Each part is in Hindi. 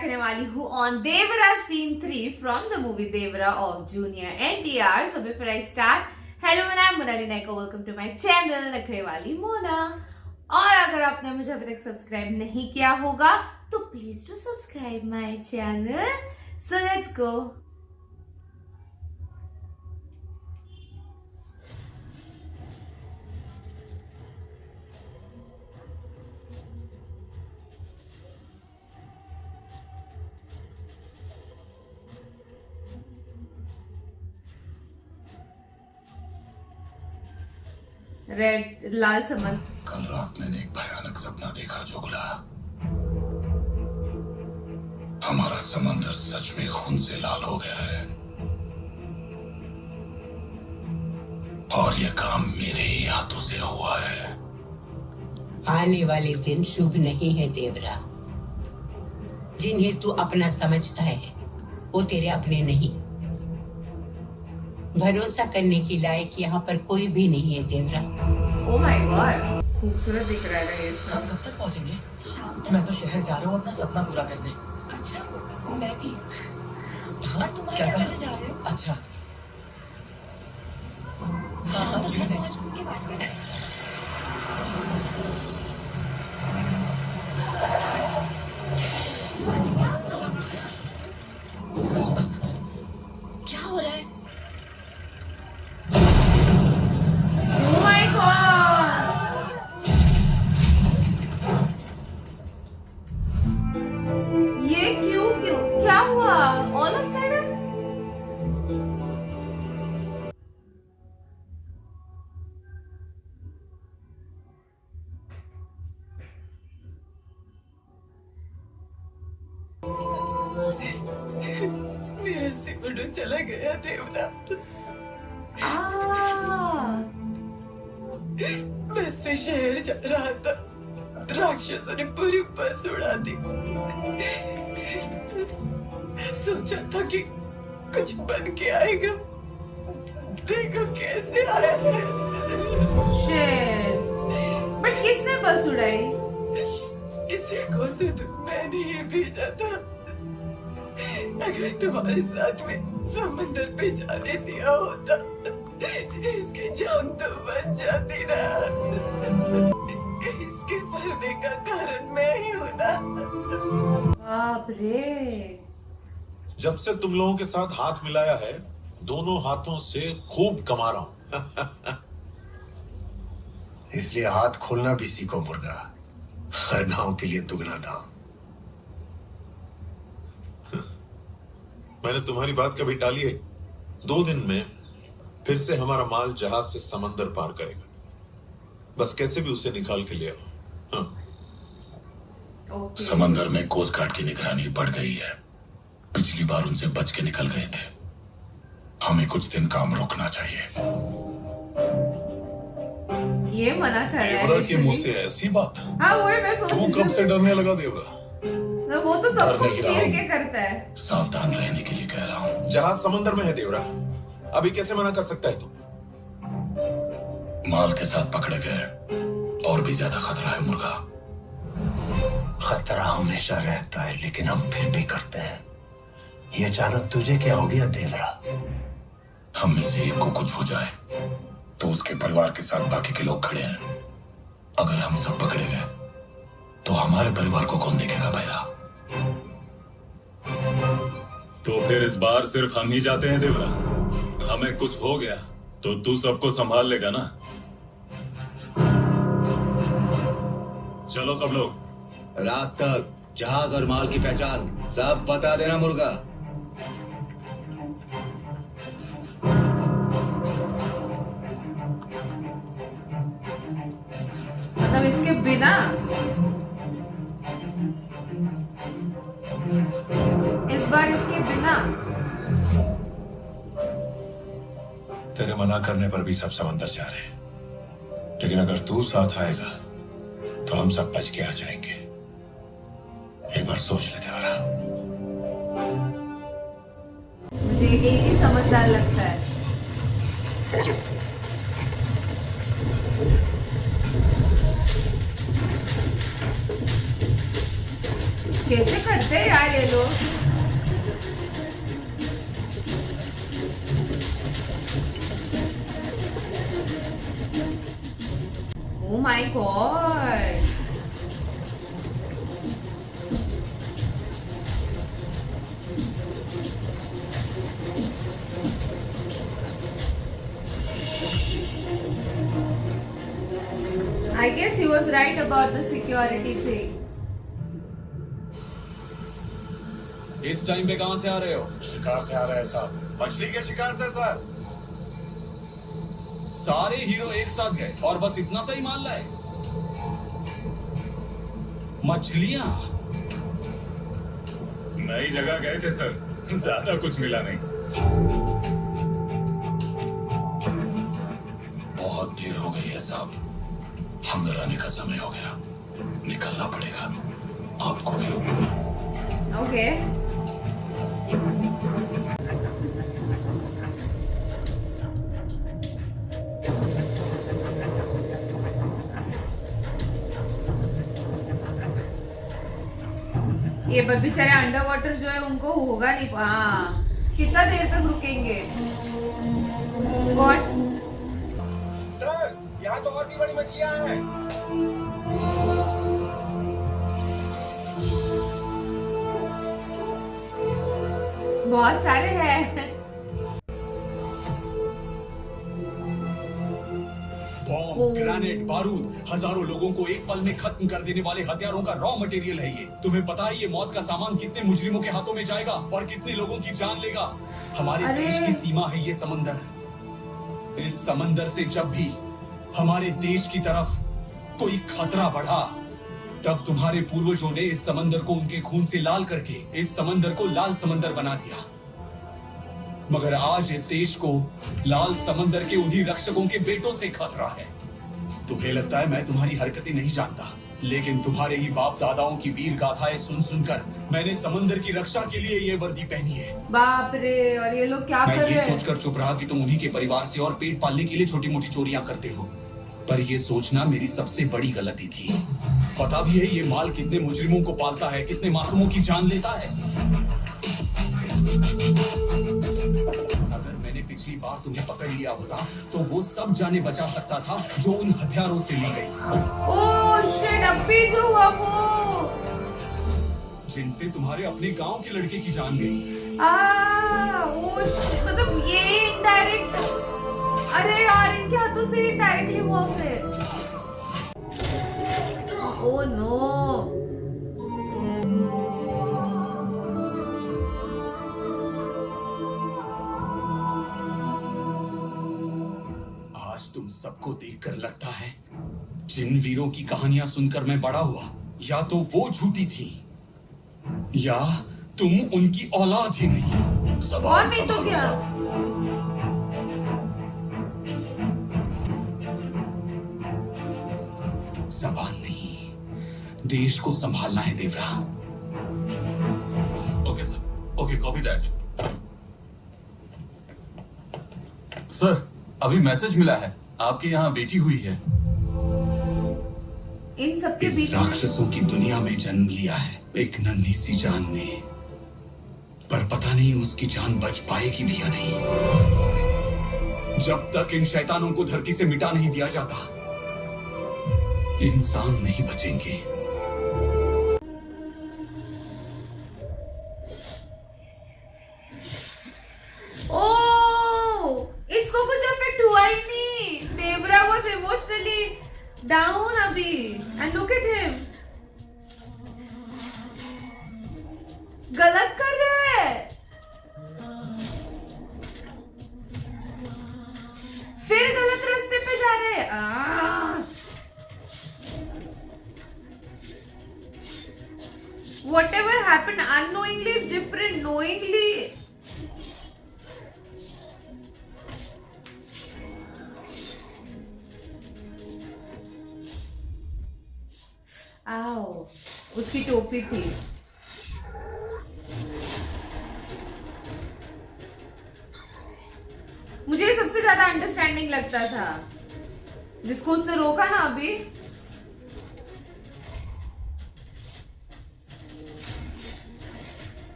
रिएक्ट करने वाली हूँ on Devara scene 3 from the movie Devara of junior NTR. So before I start, hello मैं नाम Monali Nayak, welcome to my channel नखरे वाली मोना। और अगर आपने मुझे अभी तक सब्सक्राइब नहीं किया होगा तो please do subscribe my channel. So let's go. Red लाल समन। कल रात मैंने एक भयानक सपना देखा जोगला। हमारा समंदर सच में खून से लाल हो गया है और यह काम मेरे ही हाथों से हुआ है। आने वाले दिन शुभ नहीं है देवरा। जिन्हें तू अपना समझता है वो तेरे अपने नहीं। भरोसा करने के लायक यहाँ पर कोई भी नहीं है देवरा। ओह माय गॉड, खूबसूरत दिख रहा है ये सब। हम कब तक पहुंचेंगे? शाम तक। मैं तो शहर जा रहा हूँ अपना सपना पूरा करने। अच्छा, मैं भी। हाँ, और तुम्हारे क्या क्या कहा? करने जा रहे हो? अच्छा। शाम तक ये घर नहीं। पहुंच के बात करें। क्या हो रहा है? ओह माय गॉड, ये क्यों क्यों क्या हुआ ऑल ऑफ सडन? मेरा सिमरन चला गया देवरा। बस से शहर जा रहा था, राक्षसों ने पूरी बस उड़ा दी। सोचा था कि कुछ बन के आएगा, देखो कैसे आया है। शिट, बट किसने बस उड़ाई? इसे कोसे तो मैंने ही भेजा था। अगर तुम्हारे साथ में समंदर पे जाने दिया होता इसकी जान तो बच जाती ना। इसके मरने का कारण मैं ही हूँ ना। बाप रे। जब से तुम लोगों के साथ हाथ मिलाया है, दोनों हाथों से खूब कमा रहा हूं। इसलिए हाथ खोलना भी सीखो मुर्गा। हर गांव के लिए दुगना दाम। मैंने तुम्हारी बात कभी टाली है? 2 दिन में फिर से हमारा माल जहाज से समंदर पार करेगा। बस कैसे भी उसे निकाल के ले आओ। हाँ। ओके। समंदर में कोस्ट गार्ड की निगरानी बढ़ गई है। पिछली बार उनसे बच के निकल गए थे। हमें कुछ दिन काम रोकना चाहिए। ये मना कर रहा है। देवरा के मुंह से ऐसी बात? हाँ वही मैं सोच तू रही कब से हूँ। डरने लगा देवरा? तो वो तो सब डर कुछ नहीं रहा चीर हूँ। के करता है। सावधान रहने के लिए कह रहा हूँ। जहाज समंदर में है देवरा, अभी कैसे मना कर सकता है तू? माल के साथ पकड़े गए और भी ज्यादा खतरा है मुर्गा। खतरा हमेशा रहता है, लेकिन हम फिर भी करते हैं। ये अचानक तुझे क्या हो गया देवरा? हम में से एक को कुछ हो जाए तो उसके परिवार के साथ बाकी के लोग खड़े हैं। अगर हम सब पकड़े गए तो हमारे परिवार को कौन देखेगा भैया? तो फिर इस बार सिर्फ हम ही जाते हैं देवरा। हमें कुछ हो गया तो तू सबको संभाल लेगा ना? चलो सब लोग। रात तक जहाज और माल की पहचान सब बता देना मुर्गा। मतलब इसके बिना इस बार इसके बिना तेरे मना करने पर भी सब समंदर जा रहे हैं, लेकिन अगर तू साथ आएगा तो हम सब बच के आ जाएंगे। एक बार सोच ले देवरा। मुझे एक ही समझदार लगता है। कैसे करते हैं यार ये लोग? Oh my God. I guess he was right about the security thing. इस टाइम पे कहां से आ रहे हो? शिकार से आ रहे हैं साहब। मछली के शिकार से सर। सारे हीरो एक साथ गए और बस इतना सा ही माल लाए? मछलियां? नई जगह गए थे सर, ज्यादा कुछ मिला नहीं। बहुत देर हो गई है साहब, हम घर आने का समय हो गया, निकलना पड़ेगा आपको भी। Okay. ये बेचारे अंडर वाटर जो है उनको होगा नहीं। हाँ, कितना देर तक रुकेंगे? गॉड, सर यहाँ तो और भी बड़ी मछलियाँ हैं। बहुत सारे हैं। बॉम्ब, ग्रेनेड, बारूद, हजारों लोगों को एक पल में खत्म कर देने वाले हथियारों का रॉ मटेरियल है ये। तुम्हें पता है ये मौत का सामान कितने मुजरिमों के हाथों में जाएगा और कितने लोगों की जान लेगा? हमारे देश की सीमा है ये समंदर। इस समंदर से जब भी हमारे देश की तरफ कोई खतरा बढ़ा, तब तुम्हारे पूर्वजों ने इस समंदर को उनके खून से लाल करके इस समंदर को लाल समंदर बना दिया। मगर आज इस देश को लाल समंदर के उन्हीं रक्षकों के बेटों से खतरा है। तुम्हें लगता है मैं तुम्हारी हरकतें नहीं जानता, लेकिन तुम्हारे ही बाप दादाओं की वीर गाथाएं सुन सुनकर मैंने समंदर की रक्षा के लिए ये वर्दी पहनी है। बाप रे, और ये लोग क्या कर मैं रहे ये हैं? सोचकर चुप रहा कि तुम उन्हीं के परिवार से और पेट पालने के लिए छोटी मोटी चोरियां करते हो, पर ये सोचना मेरी सबसे बड़ी गलती थी। पता भी है ये माल कितने मुजरिमों को पालता है, कितने मासूमों की जान लेता है। अगर मैंने पिछली बार तुम्हें पकड़ लिया होता तो वो सब जाने बचा सकता था जो उन हथियारों से ली गई। ओह शिट, अभी जो हुआ वो, जिनसे तुम्हारे अपने गांव के लड़के की जान गई। ओह शिट, मतलब ये इनडायरेक्ट, अरे यार इनके हाथों से इनडायरेक्टली हुआ फिर। Oh no. तुम सबको देखकर लगता है जिन वीरों की कहानियां सुनकर मैं बड़ा हुआ, या तो वो झूठी थी या तुम उनकी औलाद ही नहीं। जबान नहीं तो संभालो क्या? साहब। जबान नहीं, देश को संभालना है Devara. Okay sir, okay, copy that. Sir, अभी मैसेज मिला है, आपके यहाँ बेटी हुई है। इन सबके इस बीच में राक्षसों की दुनिया में जन्म लिया है एक नन्ही सी जान ने, पर पता नहीं उसकी जान बच पाएगी भी या नहीं। जब तक इन शैतानों को धरती से मिटा नहीं दिया जाता, इंसान नहीं बचेंगे। इसको कुछ इफेक्ट हुआ ही नहीं। देवरा वाज इमोशनली डाउन अभी, एंड लुक एट हिम, गलत कर रहे हैं, फिर गलत रास्ते पे जा रहे हैं। Whatever happened unknowingly is different. Knowingly, आओ, उसकी टोपी थी। मुझे सबसे ज्यादा अंडरस्टैंडिंग लगता था जिसको उसने रोका ना अभी।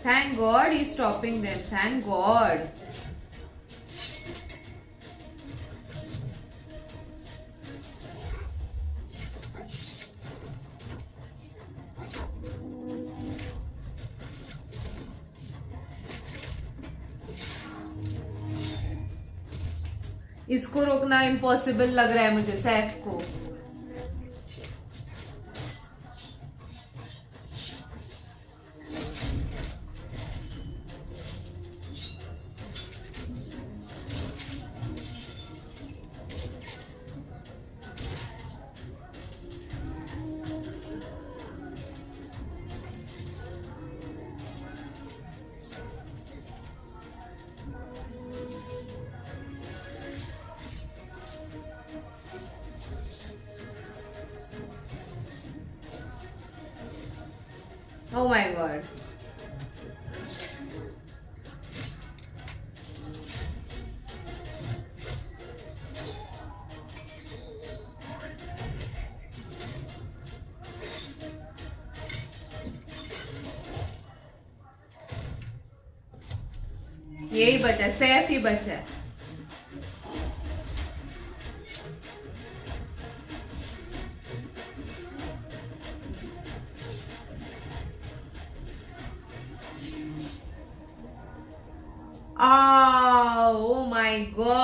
Thank God he's stopping them. Thank God. इसको रोकना इम्पॉसिबल लग रहा है मुझे, सैफ को। Oh my God. यही बचा, सैफ ही बचा। Oh my God.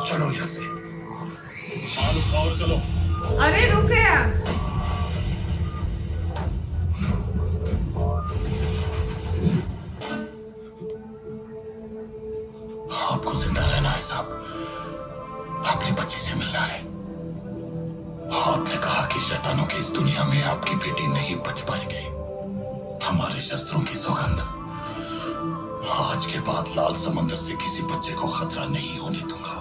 चलो यहाँ से। माल उठाओ और चलो। अरे रुक गया। आपको जिंदा रहना है साहब, अपने बच्चे से मिलना है। आपने कहा कि शैतानों की इस दुनिया में आपकी बेटी नहीं बच पाएगी। हमारे शस्त्रों की सौगंध, आज के बाद लाल समंदर से किसी बच्चे को खतरा नहीं होने दूंगा।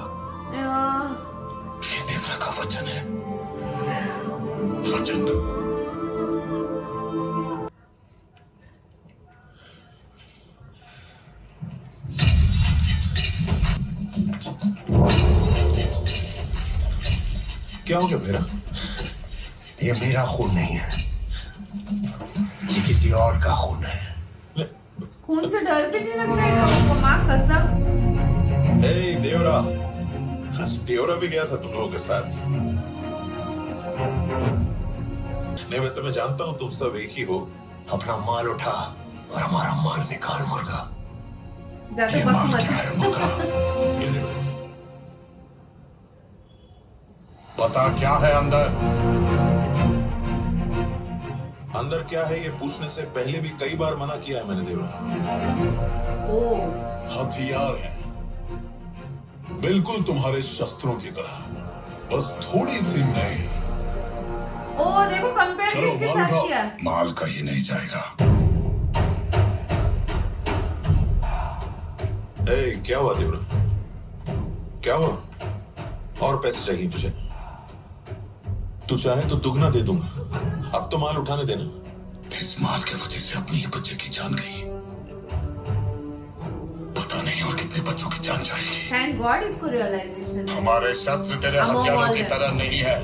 ये देवरा का वचन है, वचन। क्या हो गया मेरा? ये मेरा खून नहीं है, ये किसी और का खून है। खून से डर भी नहीं लगता है लोगों को, माँ कसम। हे देवरा, देवरा भी गया था तुम लोगों के साथ। नहीं, वैसे मैं जानता हूं तुम सब एक ही हो। अपना माल उठा और हमारा माल निकाल मुर्गा। जाते ये वक्त माल मत। क्या है मुर्गा? ये देखो। पता क्या है अंदर? अंदर क्या है ये पूछने से पहले भी कई बार मना किया है मैंने देवरा। ओ, हथियार हैं, बिल्कुल तुम्हारे शस्त्रों की तरह, बस थोड़ी सी नई। ओ देखो कंपेयर चलो, किसके माल साथ उठाओ। किया। माल कहीं नहीं जाएगा। ए, क्या हुआ देवरा? क्या हुआ? और पैसे चाहिए तुझे? तू चाहे तो दुगना दे दूंगा। अब तो माल उठाने देना। इस माल के वजह से अपनी ही बच्चे की जान गई, पता नहीं और कितने बच्चों की जान जाएगी। थैंक गॉड इसको रियलाइजेशन। हमारे शस्त्र तेरे हम हथियारों all की हैं। तरह नहीं है।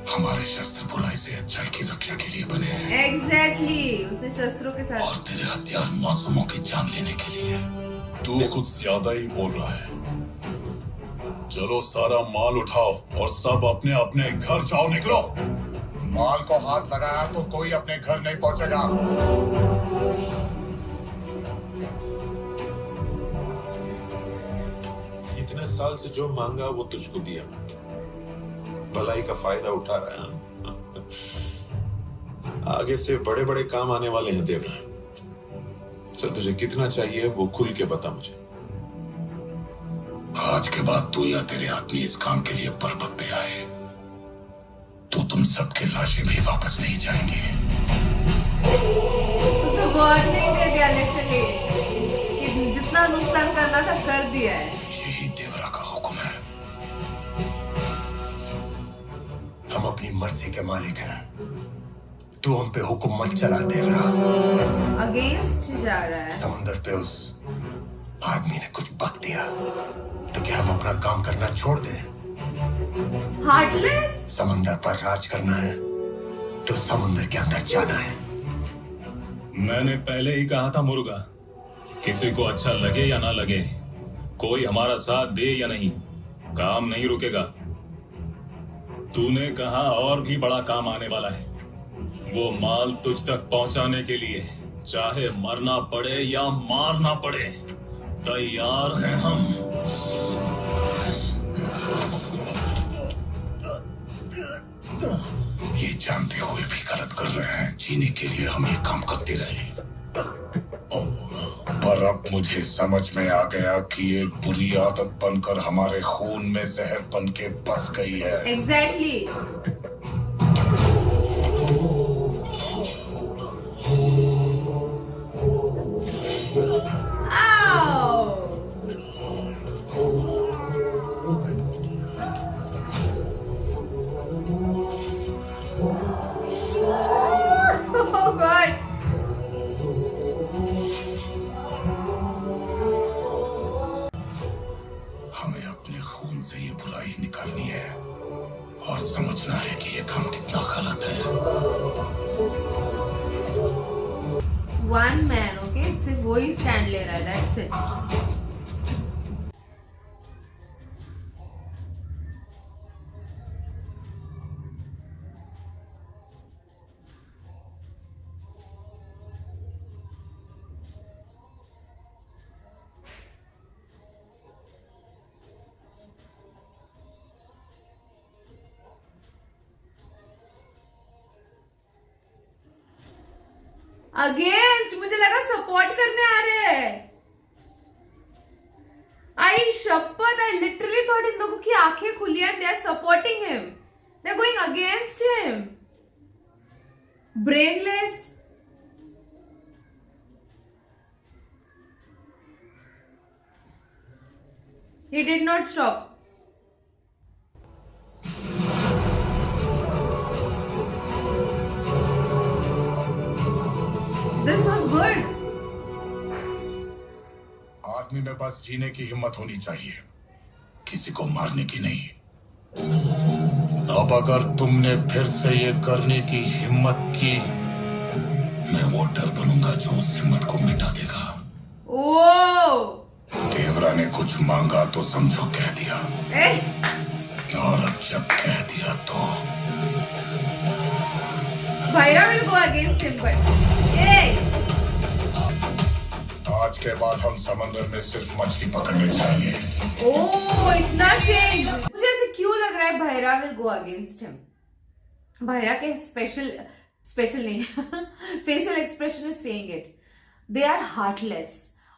हमारे शस्त्र बुराई से अच्छाई की रक्षा के लिए बने हैं। एग्जैक्टली, उसने शस्त्रों के साथ। और तेरे हथियार मासूमों की जान लेने के लिए। तू कुछ ज्यादा ही बोल रहा है। चलो सारा माल उठाओ और सब अपने अपने घर जाओ, निकलो। माल को हाथ लगाया तो कोई अपने घर नहीं पहुंचेगा। इतने साल से जो मांगा वो तुझको दिया। भलाई का फायदा उठा रहा है। आगे से बड़े बड़े काम आने वाले हैं देवरा। चल, तुझे कितना चाहिए वो खुल के बता मुझे। आज के बाद तू या तेरे आदमी इस काम के लिए पर्वत पे आए तो तुम सबके लाशें भी वापस नहीं जाएंगे। उसे वार्निंग दे दिया लिटरली कि जितना नुकसान करना था कर दिया है। यही देवरा का हुक्म है। हम अपनी मर्जी के मालिक हैं। तू हम पे हुक्म मत चला देवरा। अगेंस्ट जा रहा है। समंदर पे उस आदमी ने कुछ बक दिया तो क्या हम अपना काम करना छोड़ दें? हार्टलेस। समंदर पर राज करना है तो समुंदर के अंदर जाना है। मैंने पहले ही कहा था मुर्गा, किसी को अच्छा लगे या ना लगे, कोई हमारा साथ दे या नहीं, काम नहीं रुकेगा। तूने कहा और भी बड़ा काम आने वाला है, वो माल तुझ तक पहुंचाने के लिए चाहे मरना पड़े या मारना पड़े, तैयार हैं हम। ये जानते हुए भी गलत कर रहे हैं। जीने के लिए हम ये काम करते रहे, पर अब मुझे समझ में आ गया कि एक बुरी आदत बनकर हमारे खून में जहर बन के बस गई है। एग्जैक्टली। हमें अपने खून से ये बुराई निकालनी है और समझना है कि ये काम कितना गलत है। वन मैन, ओके, सिर्फ वो ही स्टैंड ले रहा है, दैट्स इट। अगेंस्ट, मुझे लगा सपोर्ट करने आ रहे हैं। आई शपथ, आई लिटरली थॉट इन लोगों की आंखें खुली हैं, they are supporting him, they are going against him. Brainless. He did not stop. This was good. आदमी में बस जीने की हिम्मत होनी चाहिए, किसी को मारने की नहीं। अब अगर तुमने फिर से ये करने की हिम्मत की, मैं वो डर बनूंगा जो उस हिम्मत को मिटा देगा। ओ, देवरा ने कुछ मांगा तो समझो कह दिया, और अब जब कह दिया तो Bhaira will go against him, but आज के बाद हम समंदर में सिर्फ मछली पकड़ने जाएंगे। ओह, इतना चेंज। मुझे ऐसे क्यों लग रहा है Bhaira will go against him? Bhaira के स्पेशल नहीं facial expression is saying it, they are heartless.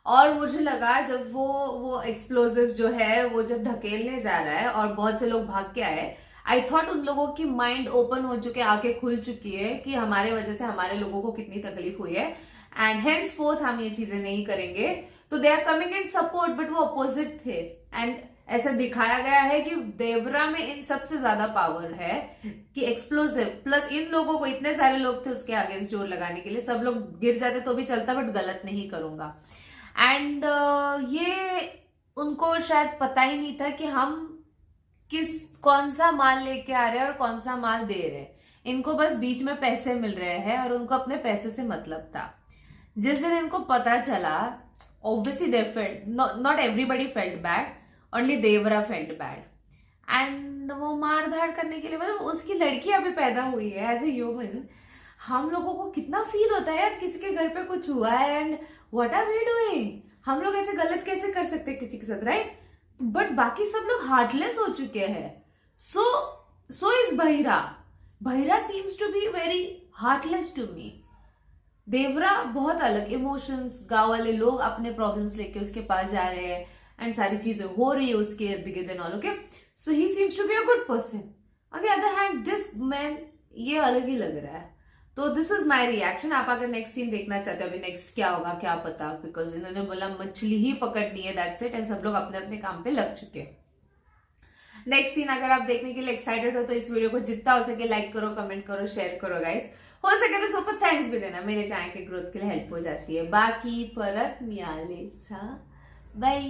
और मुझे लगा जब वो एक्सप्लोजिव जो है वो जब ढकेलने जा रहा है और बहुत से लोग भाग के आए, आई थॉट उन लोगों की माइंड ओपन हो चुके, आंखें खुल चुकी है कि हमारे वजह से हमारे लोगों को कितनी तकलीफ हुई है एंड हेंस फोर्थ हम ये चीजें नहीं करेंगे। तो they are coming in support, but वो अपोजिट थे। एंड ऐसा दिखाया गया है कि देवरा में इन सबसे ज्यादा पावर है कि एक्सप्लोसिव प्लस इन लोगों को, इतने सारे लोग थे उसके अगेंस्ट जोर लगाने के लिए, सब लोग गिर जाते तो भी चलता, बट गलत नहीं करूंगा। एंड ये उनको शायद पता ही नहीं था कि हम कौन सा माल लेके आ रहे हैं और कौन सा माल दे रहे हैं। इनको बस बीच में पैसे मिल रहे हैं और उनको अपने पैसे से मतलब था। जिस दिन इनको पता चला, obviously they felt, not everybody felt bad, only Devara felt bad. And वो मार धाड़ करने के लिए, मतलब उसकी लड़की अभी पैदा हुई है एज ए ह्यूमन, हम लोगों को कितना फील होता है यार किसी के घर पे कुछ हुआ है and what are we doing, हम लोग ऐसे गलत कैसे कर सकते हैं किसी के साथ, राइट? बट बाकी सब लोग हार्टलेस हो चुके हैं। So is Bhaira seems to be very heartless to me. देवरा बहुत अलग इमोशंस, गांव वाले लोग अपने प्रॉब्लम्स लेके उसके पास जा रहे हैं एंड सारी चीजें हो रही है उसके इर्द गिर्द and all, okay, so he seems to be a good person. On the other hand this man, ये अलग ही लग रहा है। तो दिस वाज माय रिएक्शन। आप अगर नेक्स्ट सीन देखना चाहते हो, अभी नेक्स्ट क्या होगा क्या पता, बिकॉज इन्होंने बोला मछली ही पकड़नी है, दैट्स इट, एंड सब लोग अपने अपने काम पे लग चुके हैं। नेक्स्ट सीन अगर आप देखने के लिए एक्साइटेड हो तो इस वीडियो को जितना हो सके लाइक करो, कमेंट करो, शेयर करो गाइस। हो सके तर सुपर थँक्स बी देना, मेरे चॅनल के ग्रोथ के लिए हेल्प हो जाती है. बाकी परत मिळालेचा बाय.